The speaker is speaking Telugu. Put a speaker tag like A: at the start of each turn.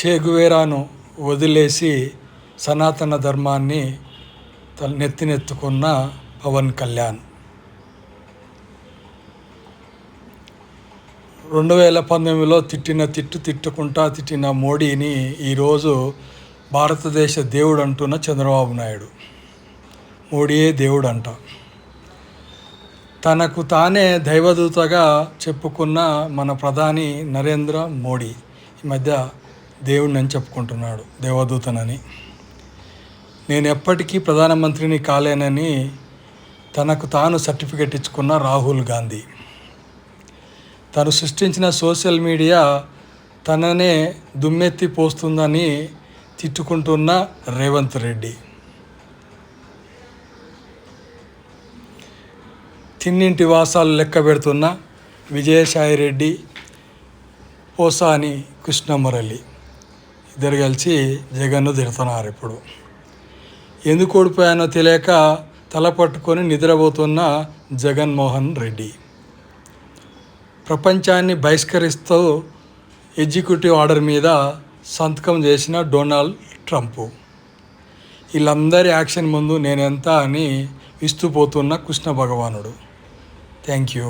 A: చేగువేరాను వదిలేసి సనాతన ధర్మాన్ని నెత్తినెత్తుకున్న పవన్ కళ్యాణ్ 2019లో తిట్టిన మోడీని ఈరోజు భారతదేశ దేవుడు అంటున్న చంద్రబాబు నాయుడు. మోడీయే దేవుడు అంట. తనకు తానే దైవదూతగా చెప్పుకున్న మన ప్రధాని నరేంద్ర మోడీ ఈ మధ్య దేవుడిని చెప్పుకుంటున్నాడు, దేవదూతనని. నేను ఎప్పటికీ ప్రధానమంత్రిని కాలేనని తనకు తాను సర్టిఫికెట్ ఇచ్చుకున్న రాహుల్ గాంధీ. తను సృష్టించిన సోషల్ మీడియా తననే దుమ్మెత్తి పోస్తుందని తిట్టుకుంటున్న రేవంత్ రెడ్డి. తిన్నింటి వాసాలు లెక్క పెడుతున్న విజయసాయిరెడ్డి, పోసాని కృష్ణమురళి ఇద్దరు కలిసి జగన్ను తిడుతున్నారు. ఇప్పుడు ఎందుకు ఓడిపోయానో తెలియక తల పట్టుకొని నిద్రపోతున్న జగన్మోహన్ రెడ్డి. ప్రపంచాన్ని బహిష్కరిస్తూ ఎగ్జిక్యూటివ్ ఆర్డర్ మీద సంతకం చేసిన డొనాల్డ్ ట్రంప్. వీళ్ళందరి యాక్షన్ ముందు నేనెంత అని విస్తుపోతున్న కృష్ణ భగవానుడు. Thank you.